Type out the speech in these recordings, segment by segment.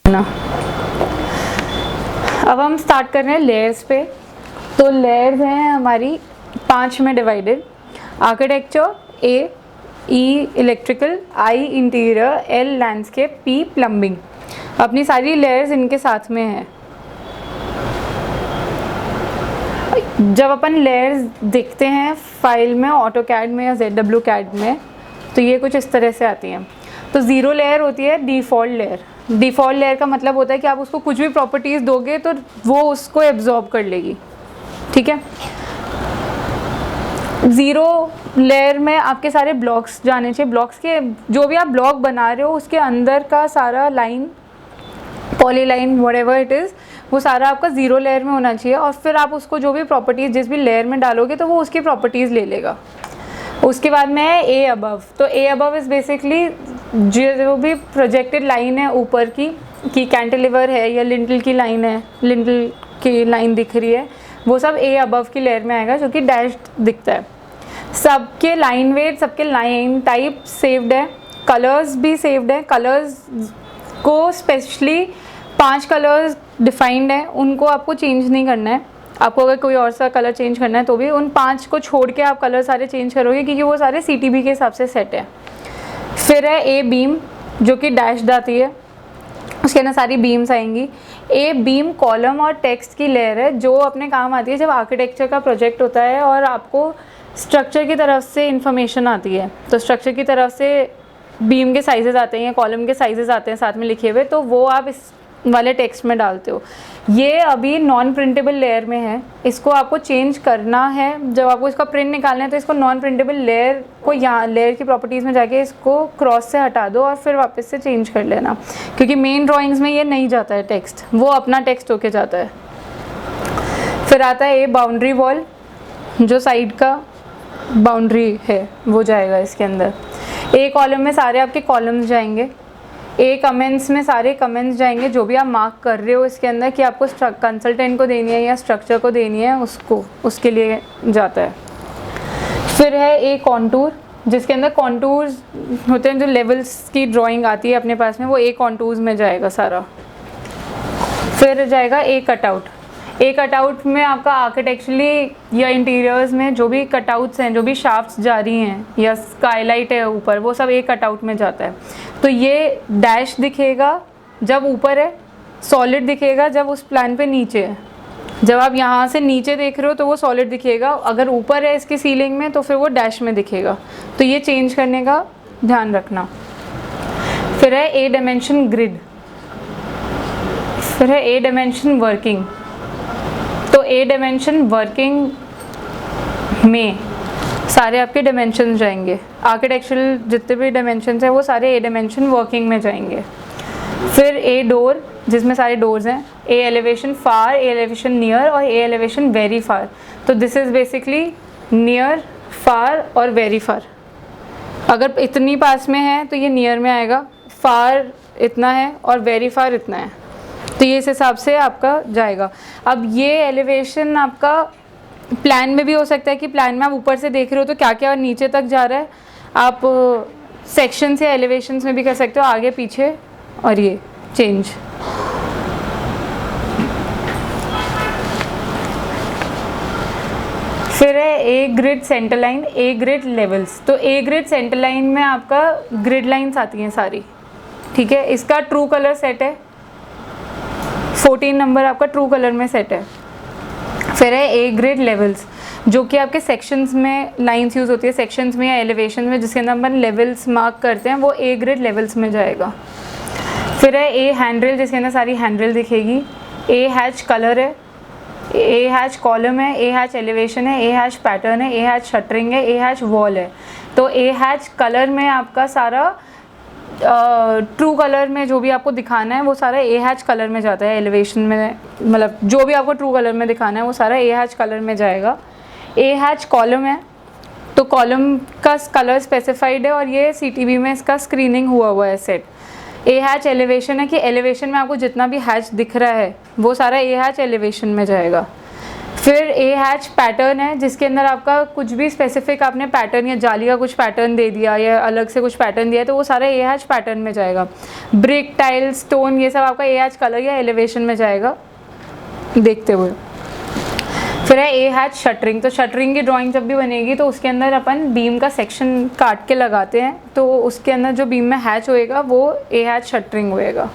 ना। अब हम स्टार्ट कर रहे हैं लेयर्स पे। तो लेयर्स हैं हमारी 5 में divided. Architecture, A E electrical, I interior, L landscape, P plumbing. अपनी सारी लेयर्स इनके साथ में है। जब अपन लेयर्स देखते हैं फाइल में, ऑटोकैड में या ZW-CAD में, तो ये कुछ इस तरह से आती हैं। तो ज़ीरो लेयर होती है डिफ़ॉल्ट लेयर। डिफ़ॉल्ट लेयर का मतलब होता है कि आप उसको कुछ भी प्रॉपर्टीज़ दोगे तो वो उसको एब्जॉर्ब कर लेगी, ठीक है। ज़ीरो लेयर में आपके सारे ब्लॉक्स जाने चाहिए। ब्लॉक्स के जो भी आप ब्लॉक बना रहे हो उसके अंदर का सारा line, polyline, whatever it is, वो सारा आपका ज़ीरो लेयर में होना चाहिए। और फिर आप उसको जो भी प्रॉपर्टीज़ जिस भी लेयर में डालोगे तो वो उसकी प्रॉपर्टीज़ ले लेगा। उसके बाद में है ए अबव। तो ए अबव इज़ बेसिकली जो भी प्रोजेक्टेड लाइन है ऊपर की, कि कैंटिलीवर है या लिंटल की लाइन है, लिंटल की लाइन दिख रही है, वो सब ए अबव की लेयर में आएगा जो कि डैश दिखता है। सबके लाइन वेट, सबके लाइन टाइप सेव्ड है, कलर्स भी सेव्ड है। कलर्स को स्पेशली 5 कलर्स डिफाइंड है, उनको आपको चेंज नहीं करना है। आपको अगर कोई और सा कलर चेंज करना है तो भी उन 5 को छोड़ के आप कलर सारे चेंज करोगे, क्योंकि वो सारे CTB के हिसाब से सेट है। फिर है ए बीम जो कि डैश्ड आती है, उसके अंदर सारी बीम्स आएंगी। ए बीम कॉलम और टेक्स्ट की लेयर है जो अपने काम आती है जब आर्किटेक्चर का प्रोजेक्ट होता है और आपको स्ट्रक्चर की तरफ से इंफॉर्मेशन आती है। तो स्ट्रक्चर की तरफ से बीम के साइजेस आते हैं या कॉलम के साइजेस आते हैं साथ में लिखे हुए, तो वो आप इस वाले टेक्स्ट में डालते हो। ये अभी नॉन प्रिंटेबल लेयर में है, इसको आपको चेंज करना है। जब आपको इसका प्रिंट निकालना है तो इसको नॉन प्रिंटेबल लेयर को यहाँ लेयर की प्रॉपर्टीज़ में जाके इसको क्रॉस से हटा दो और फिर वापस से चेंज कर लेना, क्योंकि मेन ड्राइंग्स में ये नहीं जाता है टेक्स्ट, वो अपना टेक्स्ट होके जाता है। फिर आता है ए बाउंड्री वॉल, जो साइड का बाउंड्री है वो जाएगा इसके अंदर। ए कॉलम में सारे आपके कॉलम्स जाएंगे। ए कमेंट्स में सारे कमेंट्स जाएंगे जो भी आप मार्क कर रहे हो इसके अंदर कि आपको कंसल्टेंट को देनी है या स्ट्रक्चर को देनी है, उसको उसके लिए जाता है। फिर है ए कॉन्टूर, जिसके अंदर कॉन्टूर्स होते हैं, जो लेवल्स की ड्राइंग आती है अपने पास में, वो ए कॉन्टूर्स में जाएगा सारा। फिर जाएगा ए कटआउट। ए कटआउट में आपका आर्किटेक्चरली या इंटीरियर्स में जो भी कटआउट्स हैं, जो भी शाफ्ट्स जा रही हैं या स्काईलाइट है ऊपर, वो सब ए कटआउट में जाता है। तो ये डैश दिखेगा जब ऊपर है, सॉलिड दिखेगा जब उस प्लान पे नीचे है। जब आप यहाँ से नीचे देख रहे हो तो वो सॉलिड दिखेगा, अगर ऊपर है इसकी सीलिंग में तो फिर वो डैश में दिखेगा। तो ये चेंज करने का ध्यान रखना। फिर है ए डायमेंशन ग्रिड। फिर है ए डायमेंशन वर्किंग। तो ए डायमेंशन वर्किंग में सारे आपके डायमेंशन जाएंगे। आर्किटेक्चरल जितने भी डायमेंशंस हैं वो सारे ए डायमेंशन वर्किंग में जाएंगे। फिर ए डोर, जिसमें सारे डोर्स हैं। ए एलिवेशन फार, ए एलिवेशन नियर और ए एलिवेशन वेरी फार। तो दिस इज़ बेसिकली नियर, फार और वेरी फार। अगर इतनी पास में है तो ये नियर में आएगा, फार इतना है और वेरी फार इतना है। तो ये इस हिसाब से आपका जाएगा। अब ये एलिवेशन आपका प्लान में भी हो सकता है कि प्लान में आप ऊपर से देख रहे हो तो क्या क्या नीचे तक जा रहा है। आप सेक्शन या एलिवेशंस में भी कर सकते हो, आगे पीछे और ये चेंज। फिर है a grid centre line, a grid levels. तो ए ग्रिड सेंटर लाइन में आपका ग्रिड लाइन्स आती हैं सारी, ठीक है। इसका ट्रू कलर सेट है, 14 नंबर आपका ट्रू कलर में सेट है। फिर है ए ग्रिड लेवल्स, जो कि आपके सेक्शंस में लाइंस यूज़ होती है, सेक्शंस में या एलिवेशन में, जिसके अंदर अपन लेवल्स मार्क करते हैं, वो ए ग्रिड लेवल्स में जाएगा। फिर है ए हैंडरेल, जिसके अंदर सारी हैंडरेल दिखेगी। ए हैच कलर है, ए हैच कॉलम है, ए हैच एलिवेशन है, ए हैच पैटर्न है, ए हैच शटरिंग है, ए हैच वॉल है। तो ए हैच कलर में आपका सारा ट्रू कलर में जो भी आपको दिखाना है वो सारा ए हैच कलर में जाता है। एलिवेशन में मतलब जो भी आपको ट्रू कलर में दिखाना है वो सारा ए हैच कलर में जाएगा। ए हैच कॉलम है, तो कॉलम का कलर स्पेसिफाइड है और ये CTB में इसका स्क्रीनिंग हुआ है सेट। ए हैच एलिवेशन है कि एलिवेशन में आपको जितना भी हैच दिख रहा है वो सारा ए हैच एलिवेशन में जाएगा। फिर ए हैच पैटर्न है, जिसके अंदर आपका कुछ भी स्पेसिफिक आपने पैटर्न या जाली का कुछ पैटर्न दे दिया या अलग से कुछ पैटर्न दिया तो वो सारा ए हैच पैटर्न में जाएगा। ब्रिक, टाइल, स्टोन, ये सब आपका ए हैच कलर या एलिवेशन में जाएगा देखते हुए। फिर है ए हैच शटरिंग। तो शटरिंग की ड्राइंग जब भी बनेगी तो उसके अंदर अपन बीम का सेक्शन काट के लगाते हैं, तो उसके अंदर जो बीम में हैच होएगा वो ए हैच शटरिंग होएगा।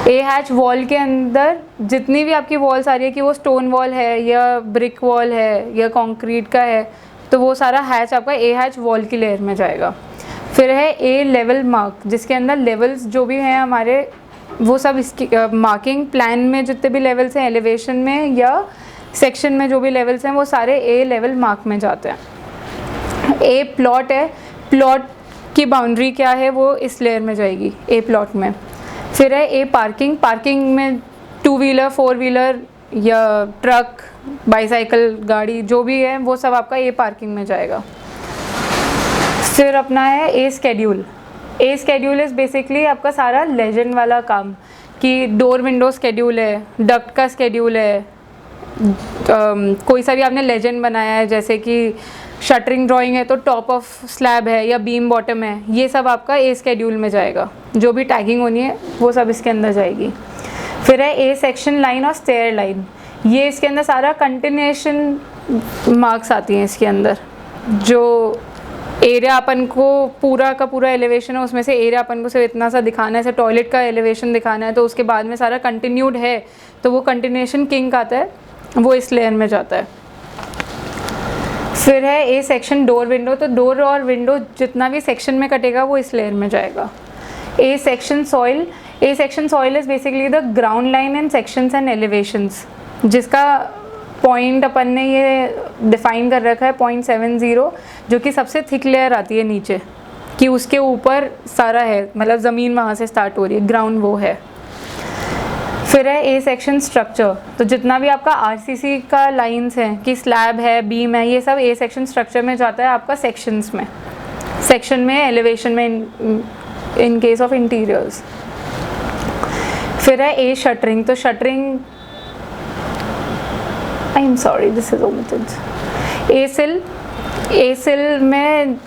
ए हैच वॉल के अंदर जितनी भी आपकी वॉल्स आ रही है कि वो स्टोन वॉल है या ब्रिक वॉल है या कंक्रीट का है, तो वो सारा हैच आपका ए हैच वॉल की लेयर में जाएगा। फिर है ए लेवल मार्क, जिसके अंदर लेवल्स जो भी हैं हमारे वो सब इसकी मार्किंग प्लान में जितने भी लेवल्स हैं, एलिवेशन में या सेक्शन में जो भी लेवल्स हैं वो सारे ए लेवल मार्क में जाते हैं। ए प्लॉट है, प्लॉट की बाउंड्री क्या है वो इस लेयर में जाएगी ए प्लॉट में। फिर है ए पार्किंग। पार्किंग में 2 व्हीलर 4 व्हीलर या ट्रक, बाईसाइकिल, गाड़ी जो भी है वो सब आपका ए पार्किंग में जाएगा। फिर अपना है a schedule. A schedule is basically आपका सारा लेजेंड वाला काम कि डोर विंडो स्केड्यूल है, डक्ट का स्केड्यूल है, कोई सा भी आपने लेजेंड बनाया है जैसे कि शटरिंग ड्राइंग है तो टॉप ऑफ स्लैब है या बीम बॉटम है, ये सब आपका ए स्केड्यूल में जाएगा। जो भी टैगिंग होनी है वो सब इसके अंदर जाएगी। फिर है ए सेक्शन लाइन और स्टेयर लाइन। ये इसके अंदर सारा कंटिन्यूएशन मार्क्स आती हैं इसके अंदर। जो एरिया अपन को पूरा का पूरा एलिवेशन है उसमें से एरिया अपन को सिर्फ इतना सा दिखाना है, जैसे टॉयलेट का एलिवेशन दिखाना है तो उसके बाद में सारा कंटिन्यूड है तो वो कंटिन्यूएशन किंक आता है, वो इस लेयर में जाता है। फिर है ए सेक्शन डोर विंडो। तो डोर और विंडो जितना भी सेक्शन में कटेगा वो इस लेयर में जाएगा। A section soil. A section soil is basically the ground line in sections and elevations, जिसका पॉइंट अपन ने ये डिफाइन कर रखा है 0.70, जो कि सबसे थिक लेयर आती है नीचे कि उसके ऊपर सारा है, मतलब ज़मीन वहाँ से स्टार्ट हो रही है, ग्राउंड वो है। फिर है ए सेक्शन स्ट्रक्चर। तो जितना भी आपका आरसीसी का लाइंस हैं कि स्लैब है, बीम है, ये सब ए सेक्शन स्ट्रक्चर में जाता है आपका सेक्शंस में, सेक्शन में, एलिवेशन में इन केस ऑफ इंटीरियर्स। फिर है ए शटरिंग। तो shuttering, I am sorry this is omitted. A sill. A sill में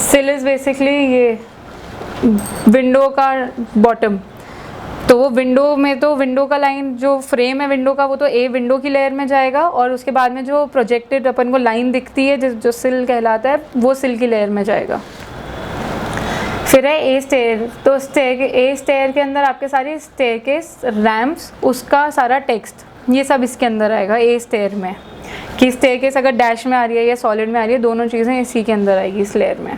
सिल इज़ बेसिकली ये विंडो का बॉटम। तो वो विंडो में तो विंडो का लाइन जो फ्रेम है विंडो का वो तो ए विंडो की लेयर में जाएगा और उसके बाद में जो प्रोजेक्टेड अपन को लाइन दिखती है जो सिल कहलाता है वो सिल की लेयर में जाएगा। फिर है ए स्टेयर। तो ए स्टेयर के अंदर आपके सारी स्टेयरकेस, रैम्प्स, उसका सारा टेक्स्ट ये सब इसके अंदर आएगा ए स्टेयर में, कि स्टेयरकेस अगर डैश में आ रही है या सॉलिड में आ रही है, दोनों चीज़ें इसी के अंदर आएगी इस लेयर में।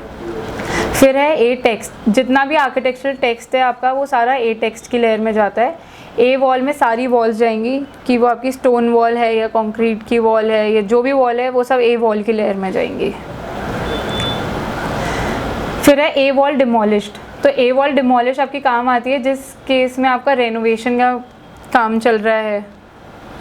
फिर है ए टेक्स्ट। जितना भी आर्किटेक्चरल टेक्स्ट है आपका वो सारा ए टेक्स्ट की लेयर में जाता है। ए वॉल में सारी वॉल्स जाएंगी कि वो आपकी स्टोन वॉल है या कंक्रीट की वॉल है या जो भी वॉल है वो सब ए वॉल की लेयर में जाएंगी। फिर है ए वॉल डिमोलिश्ड। तो ए वॉल डिमोलिश आपकी काम आती है जिस केस में आपका रेनोवेशन का काम चल रहा है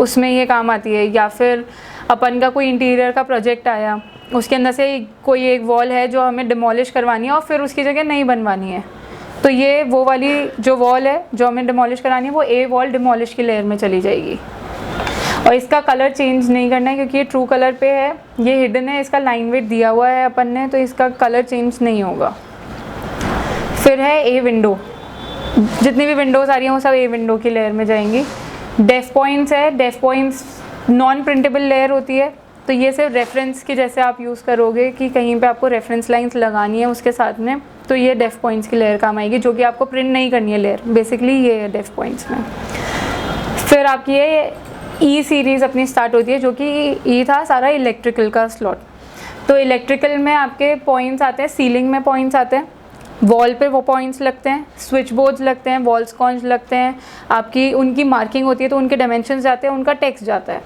उसमें ये काम आती है, या फिर अपन का कोई इंटीरियर का प्रोजेक्ट आया उसके अंदर से कोई एक वॉल है जो हमें डिमोलिश करवानी है और फिर उसकी जगह नई बनवानी है, तो ये वो वाली जो वॉल है जो हमें डिमोलिश करानी है वो ए वॉल डिमोलिश की लेयर में चली जाएगी। और इसका कलर चेंज नहीं करना है क्योंकि ये ट्रू कलर पे है, ये हिडन है, इसका लाइन वेट दिया हुआ है अपन ने, तो इसका कलर चेंज नहीं होगा। फिर है ए विंडो। जितनी भी विंडोज़ आ रही हैं वो सब ए विंडो की लेयर में जाएंगी। डेफ पॉइंट्स है। Defpoints non printable layer होती है, तो ये सिर्फ रेफरेंस की जैसे आप यूज़ करोगे कि कहीं पे आपको रेफरेंस लाइंस लगानी है उसके साथ में, तो ये डेफ पॉइंट्स की लेयर काम आएगी, जो कि आपको प्रिंट नहीं करनी है लेयर, बेसिकली ये है डेफ पॉइंट्स में। फिर आपकी ये ई सीरीज़ अपनी स्टार्ट होती है, जो कि ई था सारा इलेक्ट्रिकल का स्लॉट। तो इलेक्ट्रिकल में आपके पॉइंट्स आते हैं, सीलिंग में पॉइंट्स आते हैं, वॉल पे वो पॉइंट्स लगते हैं, स्विच बोर्ड्स लगते हैं, वॉल स्कॉन्ज लगते हैं, आपकी उनकी मार्किंग होती है तो उनके डायमेंशंस जाते हैं, उनका टेक्स्ट जाता है।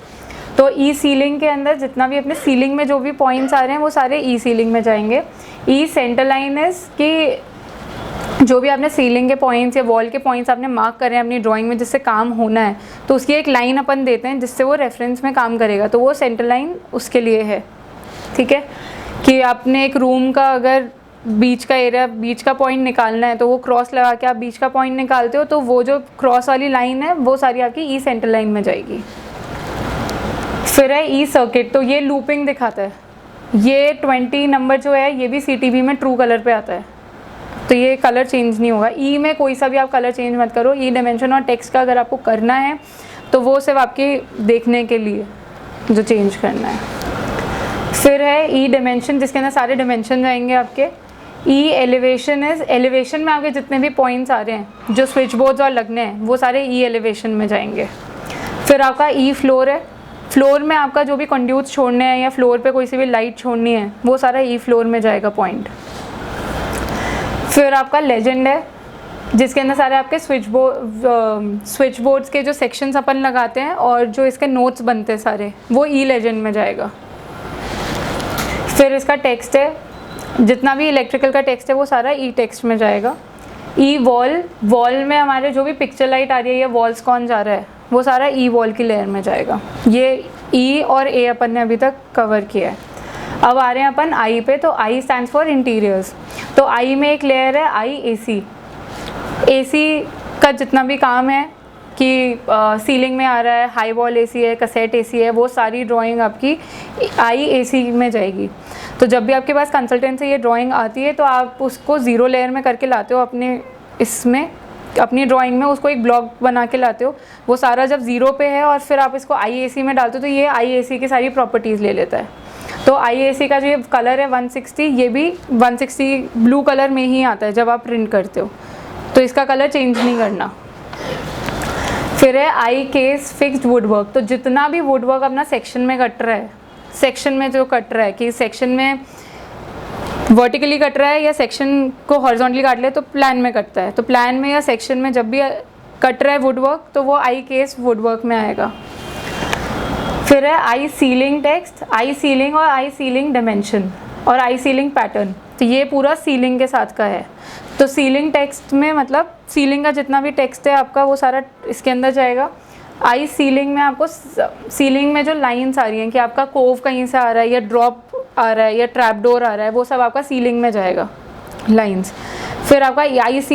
तो ई सीलिंग के अंदर जितना भी अपने सीलिंग में जो भी पॉइंट्स आ रहे हैं वो सारे ई सीलिंग में जाएंगे। ई सेंटर लाइन इज कि जो भी आपने सीलिंग के पॉइंट्स या वॉल के पॉइंट्स आपने मार्क करे हैं अपनी ड्राइंग में जिससे काम होना है, तो उसकी एक लाइन अपन देते हैं जिससे वो रेफरेंस में काम करेगा, तो वो सेंटर लाइन उसके लिए है। ठीक है, कि आपने एक रूम का अगर बीच का एरिया, बीच का पॉइंट निकालना है तो वो क्रॉस लगा के आप बीच का पॉइंट निकालते हो, तो वो जो क्रॉस वाली लाइन है वो सारी आपकी ई सेंटर लाइन में जाएगी। फिर है ई सर्किट, तो ये लूपिंग दिखाता है। ये 20 नंबर जो है ये भी CTV में ट्रू कलर पे आता है, तो ये कलर चेंज नहीं होगा। ई में कोई सा भी आप कलर चेंज मत करो। ई डायमेंशन और टेक्स्ट का अगर आपको करना है तो वो सिर्फ आपके देखने के लिए जो चेंज करना है। फिर है ई डायमेंशन, जिसके अंदर सारे डायमेंशन जाएंगे आपके। ई एलिवेशन इज, एलिवेशन में आपके जितने भी पॉइंट्स आ रहे हैं जो स्विच बोर्ड्स और लगने हैं वो सारे ई एलिवेशन में जाएंगे। फिर आपका ई फ्लोर है, फ्लोर में आपका जो भी कंड्यूट्स छोड़ने हैं या फ्लोर पे कोई सी भी लाइट छोड़नी है वो सारा ई फ्लोर में जाएगा पॉइंट। फिर आपका लेजेंड है, जिसके अंदर सारे आपके स्विच बोर्ड्स के जो सेक्शंस अपन लगाते हैं और जो इसके नोट्स बनते हैं सारे, वो ई लेजेंड में जाएगा। फिर इसका टेक्स्ट है, जितना भी इलेक्ट्रिकल का टेक्स्ट है वो सारा ई टेक्स्ट में जाएगा। ई वॉल, वॉल में हमारे जो भी पिक्चर लाइट आ रही है या वॉल्स कौन जा रहा है वो सारा ई वॉल की लेयर में जाएगा। ये ई और ए अपन ने अभी तक कवर किया है। अब आ रहे हैं अपन आई पे, तो आई स्टैंड्स फॉर इंटीरियर्स। तो आई में एक लेयर है आई एसी। एसी का जितना भी काम है कि सीलिंग में आ रहा है, हाई वॉल एसी है, कैसेट एसी है, वो सारी ड्राइंग आपकी आई एसी में जाएगी। तो जब भी आपके पास कंसल्टेंट से ये ड्राइंग आती है तो आप उसको ज़ीरो लेयर में करके लाते हो अपने इसमें, अपनी ड्राइंग में उसको एक ब्लॉक बना के लाते हो। वो सारा जब ज़ीरो पे है और फिर आप इसको आई एसी में डालते हो तो ये आई एसी की सारी प्रॉपर्टीज़ ले लेता है। तो आई एसी का जो ये कलर है 160, ये भी 160 ब्लू कलर में ही आता है जब आप प्रिंट करते हो, तो इसका कलर चेंज नहीं करना। फिर है आई केस फिक्स्ड वुडवर्क, तो जितना भी वुडवर्क अपना सेक्शन में कट रहा है, सेक्शन में जो कट रहा है कि सेक्शन में वर्टिकली कट रहा है या सेक्शन को हॉरिजॉन्टली काट ले तो प्लान में कटता है, तो प्लान में या सेक्शन में जब भी कट रहा है वुडवर्क तो वो आई केस वुडवर्क में आएगा। फिर है आई सीलिंग टेक्स्ट, आई सीलिंग और आई सीलिंग डायमेंशन और आई सीलिंग पैटर्न, तो ये पूरा सीलिंग के साथ का है। तो सीलिंग टेक्स्ट में मतलब सीलिंग का जितना भी टेक्स्ट है आपका वो सारा इसके अंदर जाएगा। आई सीलिंग में आपको सीलिंग में जो लाइंस आ रही हैं कि आपका कोव कहीं से आ रहा है या ड्रॉप आ रहा है या ट्रैप डोर आ रहा है, वो सब आपका सीलिंग में जाएगा लाइंस। फिर आपका आई